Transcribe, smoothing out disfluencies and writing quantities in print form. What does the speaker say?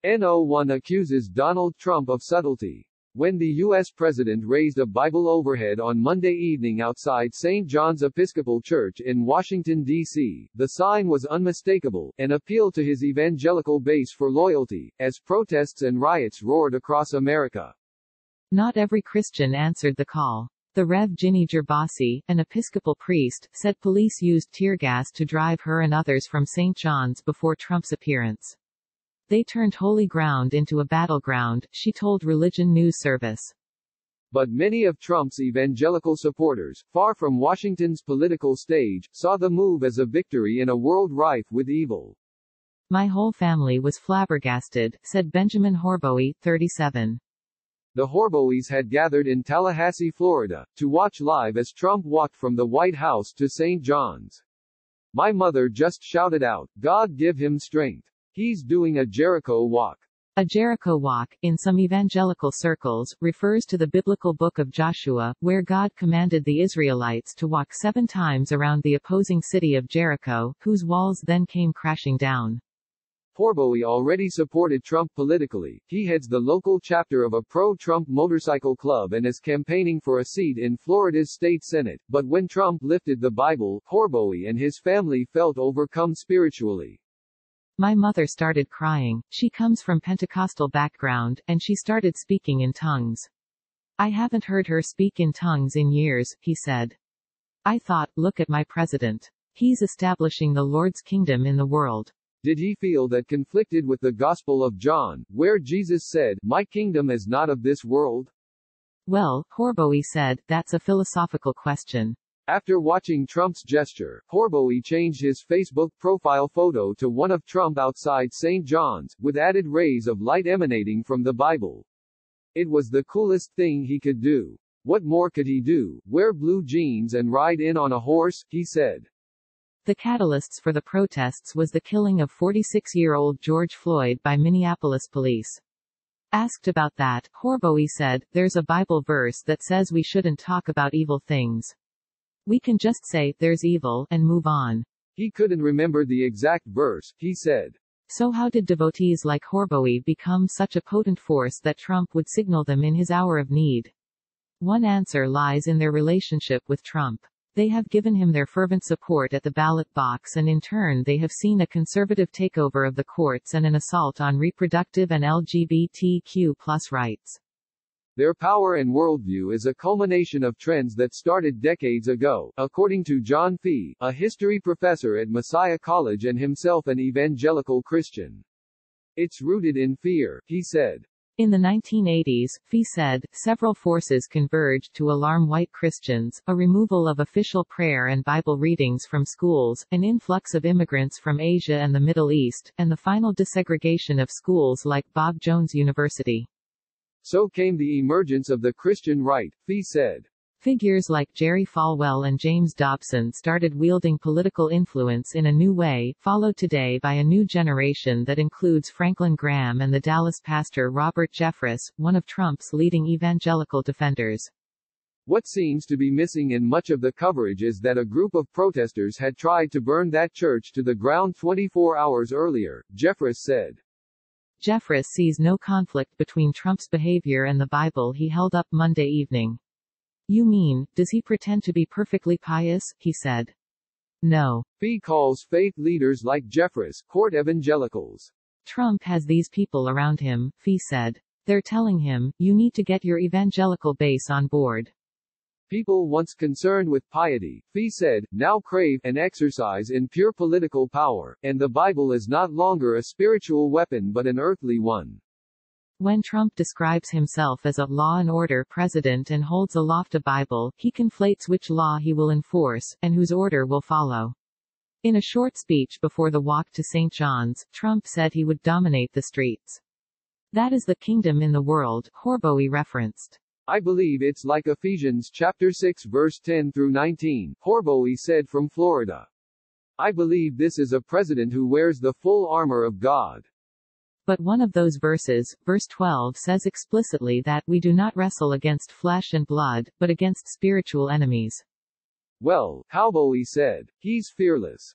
No1 accuses Donald Trump of subtlety. When the U.S. president raised a Bible overhead on Monday evening outside St. John's Episcopal Church in Washington, D.C., the sign was unmistakable, an appeal to his evangelical base for loyalty, as protests and riots roared across America. Not every Christian answered the call. The Rev. Ginny Gervasi, an Episcopal priest, said police used tear gas to drive her and others from St. John's before Trump's appearance. They turned holy ground into a battleground, she told Religion News Service. But many of Trump's evangelical supporters, far from Washington's political stage, saw the move as a victory in a world rife with evil. My whole family was flabbergasted, said Benjamin Horboy, 37. The Horboys had gathered in Tallahassee, Florida, to watch live as Trump walked from the White House to St. John's. My mother just shouted out, "God give him strength. He's doing a Jericho walk." A Jericho walk, in some evangelical circles, refers to the biblical book of Joshua, where God commanded the Israelites to walk 7 times around the opposing city of Jericho, whose walls then came crashing down. Horboy already supported Trump politically. He heads the local chapter of a pro-Trump motorcycle club and is campaigning for a seat in Florida's state senate. But when Trump lifted the Bible, Horboy and his family felt overcome spiritually. My mother started crying. She comes from Pentecostal background, and she started speaking in tongues. I haven't heard her speak in tongues in years, he said. I thought, look at my president. He's establishing the Lord's kingdom in the world. Did he feel that conflicted with the Gospel of John, where Jesus said, "My kingdom is not of this world"? Well, Horboy said, that's a philosophical question. After watching Trump's gesture, Horboy changed his Facebook profile photo to one of Trump outside St. John's, with added rays of light emanating from the Bible. It was the coolest thing he could do. What more could he do? Wear blue jeans and ride in on a horse, he said. The catalysts for the protests was the killing of 46-year-old George Floyd by Minneapolis police. Asked about that, Horboy said, there's a Bible verse that says we shouldn't talk about evil things. We can just say, there's evil, and move on. He couldn't remember the exact verse, he said. So how did devotees like Horboy become such a potent force that Trump would signal them in his hour of need? One answer lies in their relationship with Trump. They have given him their fervent support at the ballot box, and in turn they have seen a conservative takeover of the courts and an assault on reproductive and LGBTQ+ rights. Their power and worldview is a culmination of trends that started decades ago, according to John Fee, a history professor at Messiah College and himself an evangelical Christian. It's rooted in fear, he said. In the 1980s, Fee said, several forces converged to alarm white Christians: a removal of official prayer and Bible readings from schools, an influx of immigrants from Asia and the Middle East, and the final desegregation of schools like Bob Jones University. So came the emergence of the Christian right, Fee said. Figures like Jerry Falwell and James Dobson started wielding political influence in a new way, followed today by a new generation that includes Franklin Graham and the Dallas pastor Robert Jeffress, one of Trump's leading evangelical defenders. What seems to be missing in much of the coverage is that a group of protesters had tried to burn that church to the ground 24 hours earlier, Jeffress said. Jeffress sees no conflict between Trump's behavior and the Bible he held up Monday evening. You mean, does he pretend to be perfectly pious? He said. No. Fee calls faith leaders like Jeffress court evangelicals. Trump has these people around him, Fee said. They're telling him, you need to get your evangelical base on board. People once concerned with piety, Fee said, now crave and exercise in pure political power, and the Bible is not longer a spiritual weapon but an earthly one. When Trump describes himself as a law and order president and holds aloft a Bible, he conflates which law he will enforce, and whose order will follow. In a short speech before the walk to St. John's, Trump said he would dominate the streets. That is the kingdom in the world, Horboy referenced. I believe it's like Ephesians chapter 6 verse 10 through 19, Horboy said from Florida. I believe this is a president who wears the full armor of God. But one of those verses, verse 12, says explicitly that we do not wrestle against flesh and blood, but against spiritual enemies. Well, Horboy said, he's fearless.